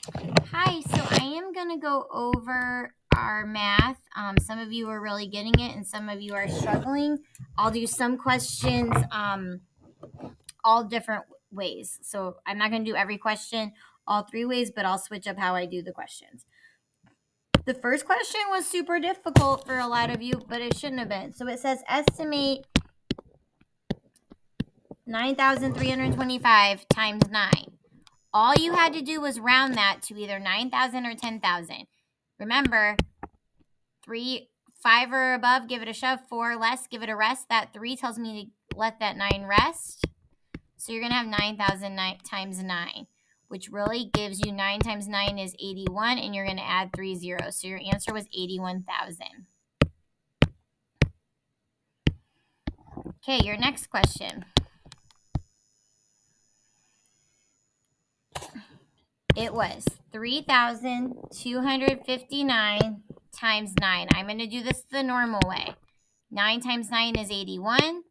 Hi, so I am going to go over our math. Some of you are really getting it and some of you are struggling. I'll do some questions all different ways. So I'm not going to do every question all three ways, but I'll switch up how I do the questions. The first question was super difficult for a lot of you, but it shouldn't have been. So it says estimate 9,325 times 9. All you had to do was round that to either 9,000 or 10,000. Remember, 3, 5 or above, give it a shove. 4 or less, give it a rest. That 3 tells me to let that 9 rest. So you're going to have 9,000 times 9, which really gives you 9 times 9 is 81, and you're going to add 3 zeros. So your answer was 81,000. Okay, your next question. It was 3,259 times 9. I'm going to do this the normal way. 9 times 9 is 81.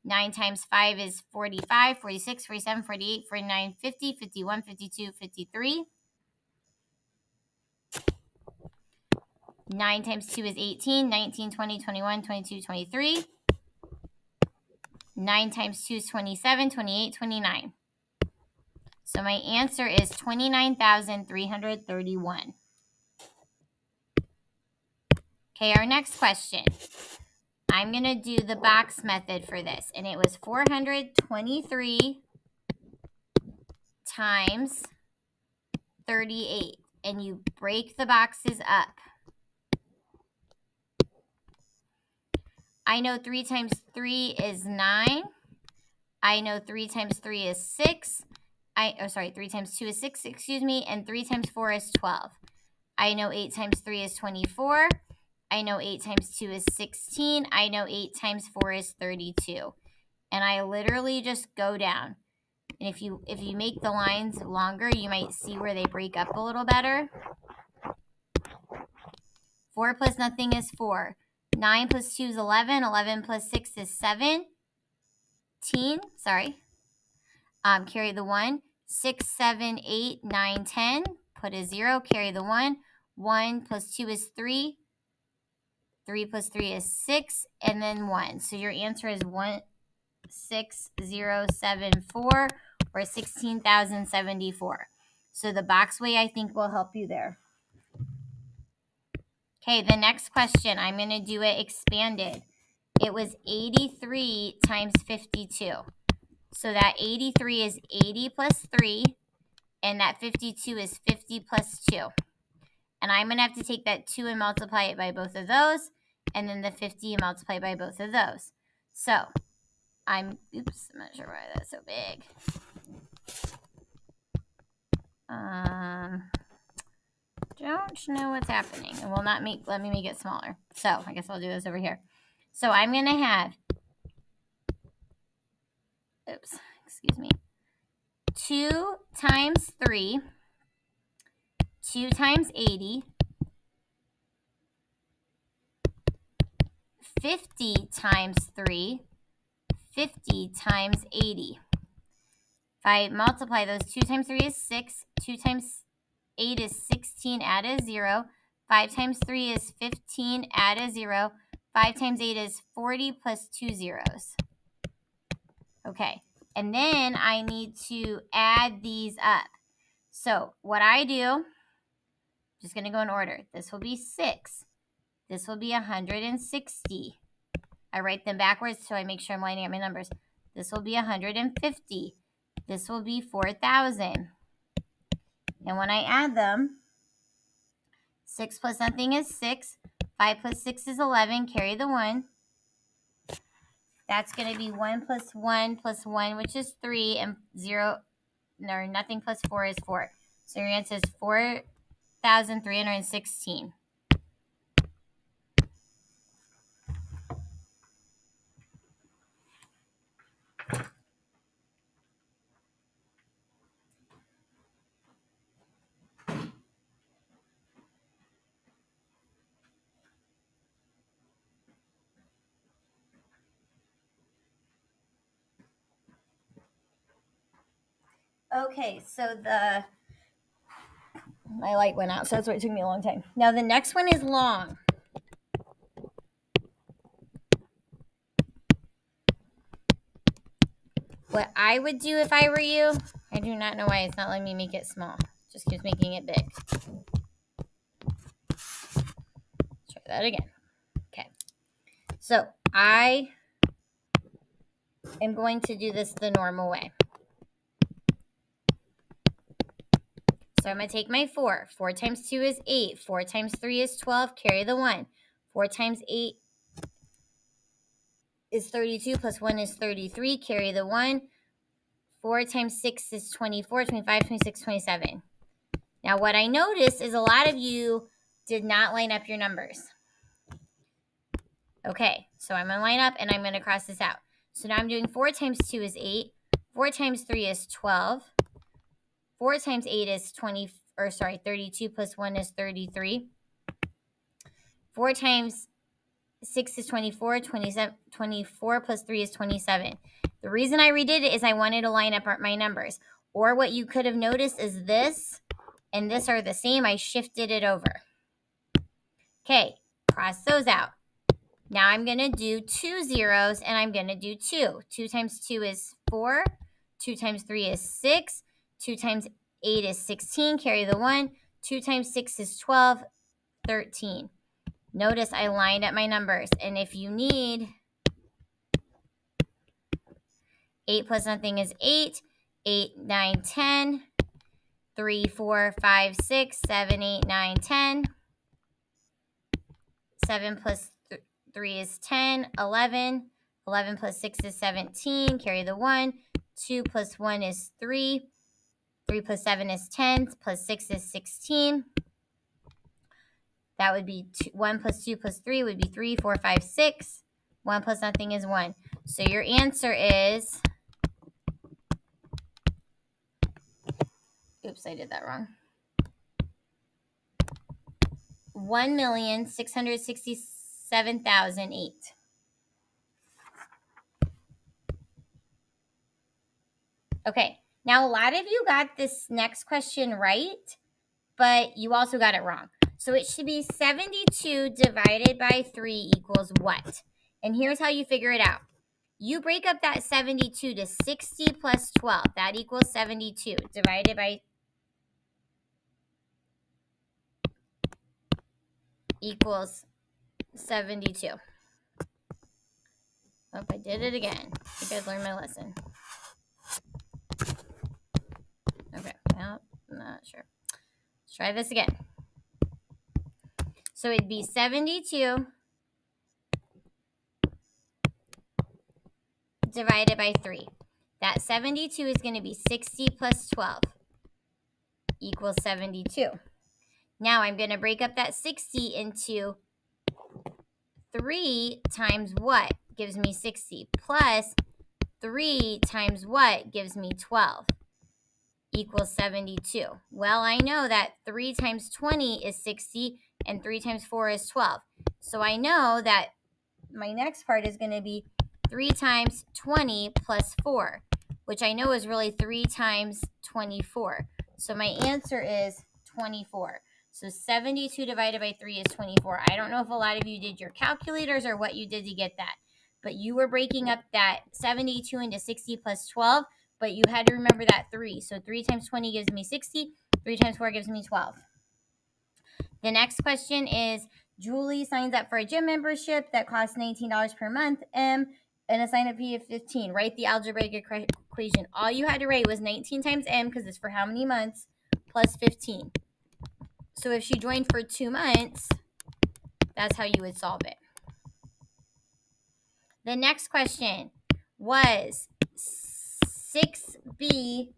9 times 5 is 45, 46, 47, 48, 49, 50, 51, 52, 53. 9 times 2 is 18, 19, 20, 21, 22, 23. 9 times 2 is 27, 28, 29. So my answer is 29,331. Okay, our next question. I'm going to do the box method for this, and it was 423 times 38, and you break the boxes up. I know 3 times 3 is 9. I know 3 times 3 is 6. 3 times 2 is 6, and 3 times 4 is 12. I know 8 times 3 is 24. I know 8 times 2 is 16. I know 8 times 4 is 32. And I literally just go down. And if you make the lines longer, you might see where they break up a little better. 4 plus nothing is 4. 9 plus 2 is 11. 11 plus 6 is 17. Carry the 1. 6, 7, 8, 9, 10. Put a 0. Carry the 1. 1 plus 2 is 3. 3 plus 3 is 6. And then 1. So your answer is 16074 or 16,074. So the box way, I think, will help you there. Okay, the next question, I'm going to do it expanded. It was 83 times 52. So that 83 is 80 plus 3, and that 52 is 50 plus 2. And I'm going to have to take that 2 and multiply it by both of those, and then the 50 and multiply by both of those. So I'm not sure why that's so big. Don't know what's happening. It will not let me make it smaller. So I guess I'll do this over here. So I'm going to have, 2 times 3, 2 times 80, 50 times 3, 50 times 80. If I multiply those, 2 times 3 is 6, 2 times 8 is 16, add a 0. 5 times 3 is 15, add a 0. 5 times 8 is 40 plus 2 zeros. Okay, and then I need to add these up. So what I do, I'm just going to go in order. This will be 6. This will be 160. I write them backwards so I make sure I'm lining up my numbers. This will be 150. This will be 4,000. And when I add them, 6 plus something is 6. 5 plus 6 is 11. Carry the 1. That's going to be 1 plus 1 plus 1, which is 3. And nothing plus 4 is 4. So your answer is 4,316. Okay, so the My light went out, so that's why it took me a long time. Now the next one is long. What I would do if I were you, I do not know why it's not letting me make it small. It just keeps making it big. Try that again. Okay. So I am going to do this the normal way. So I'm going to take my 4. 4 times 2 is 8. 4 times 3 is 12. Carry the 1. 4 times 8 is 32 plus 1 is 33. Carry the 1. 4 times 6 is 24, 25, 26, 27. Now what I noticed is a lot of you did not line up your numbers. Okay, so I'm going to line up and I'm going to cross this out. So now I'm doing 4 times 2 is 8. 4 times 3 is 12. 4 times 8 is 32 plus 1 is 33. 4 times 6 is 24. 24 plus 3 is 27. The reason I redid it is I wanted to line up my numbers. Or what you could have noticed is this and this are the same. I shifted it over. Okay, cross those out. Now I'm going to do 2 zeros and I'm going to do 2. 2 times 2 is 4. 2 times 3 is 6. 2 times 8 is 16. Carry the 1. 2 times 6 is 12. 13. Notice I lined up my numbers. And if you need 8 plus nothing is 8. 8, 9, 10. 3, 4, 5, 6, 7, 8, 9, 10. 7 plus 3 is 10. 11. 11 plus 6 is 17. Carry the 1. 2 plus 1 is 3. 3 plus 7 is 10. Plus 6 is 16. That would be 1 plus 2 plus 3 would be 3, 4, 5, 6. 1 plus nothing is 1. So your answer is... Oops, I did that wrong. 1,667,008. Okay, now a lot of you got this next question right, but you also got it wrong. So it should be 72 divided by 3 equals what? And here's how you figure it out. You break up that 72 to 60 plus 12. That equals 72 divided by equals 72. Oh, I did it again. You guys learned my lesson. Okay, well, I'm not sure. Let's try this again. So it'd be 72 divided by 3. That 72 is going to be 60 plus 12 equals 72. Now I'm going to break up that 60 into 3 times what gives me 60 plus 3 times what gives me 12 equals 72. Well, I know that 3 times 20 is 60 and 3 times 4 is 12. So I know that my next part is going to be 3 times 20 plus 4, which I know is really 3 times 24. So my answer is 24. So 72 divided by 3 is 24. I don't know if a lot of you did your calculators or what you did to get that, but you were breaking up that 72 into 60 plus 12, but you had to remember that 3. So 3 times 20 gives me 60. 3 times 4 gives me 12. The next question is, Julie signs up for a gym membership that costs $19 per month, and a sign-up fee of $15. Write the algebraic equation. All you had to write was 19 times M, because it's for how many months, plus 15. So if she joined for 2 months, that's how you would solve it. The next question was 6b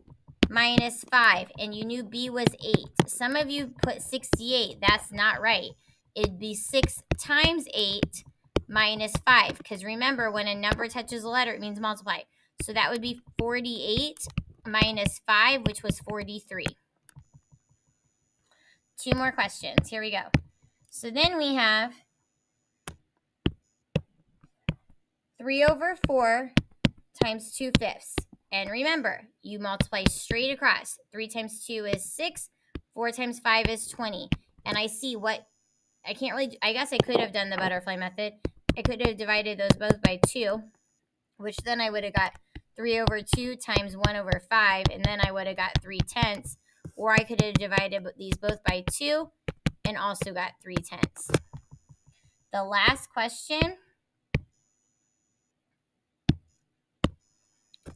minus 5, and you knew b was 8. Some of you put 68. That's not right. It'd be 6 times 8 minus 5, because remember, when a number touches a letter, it means multiply. So that would be 48 minus 5, which was 43. 2 more questions. Here we go. So then we have 3 over 4 times 2/5. And remember, you multiply straight across. 3 times 2 is 6. 4 times 5 is 20. And I see what, I guess I could have done the butterfly method. I could have divided those both by 2, which then I would have got 3 over 2 times 1 over 5, and then I would have got 3/10. Or I could have divided these both by 2 and also got 3/10. The last question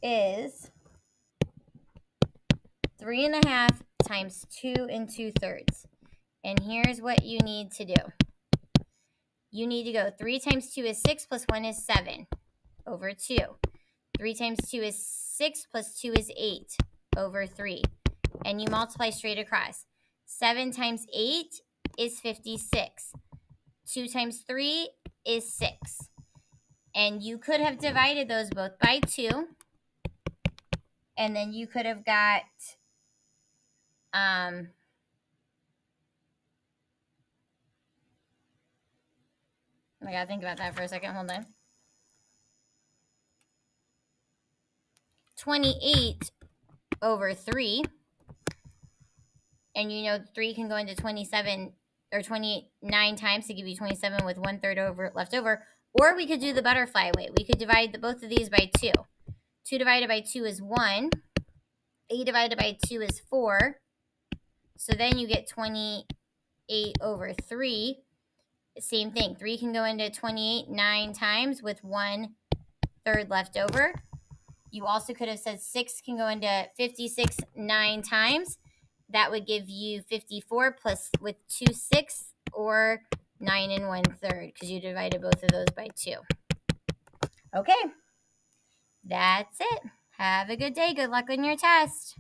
is 3 1/2 times 2 2/3. And here's what you need to do. You need to go 3 times 2 is 6 plus 1 is 7 over 2. 3 times 2 is 6 plus 2 is 8 over 3. And you multiply straight across. 7 times 8 is 56. 2 times 3 is 6. And you could have divided those both by 2. And then you could have got, I gotta think about that for a second. Hold on. 28 over 3. And you know 3 can go into 27 or 29 times to give you 27 with 1/3 left over. Or we could do the butterfly way. We could divide both of these by 2. 2 divided by 2 is 1. 8 divided by 2 is 4. So then you get 28 over 3. Same thing. 3 can go into 28 9 times with 1/3 left over. You also could have said 6 can go into 56 9 times. That would give you 54 plus with 2 6 or 9 1/3 because you divided both of those by 2. Okay, that's it. Have a good day. Good luck on your test.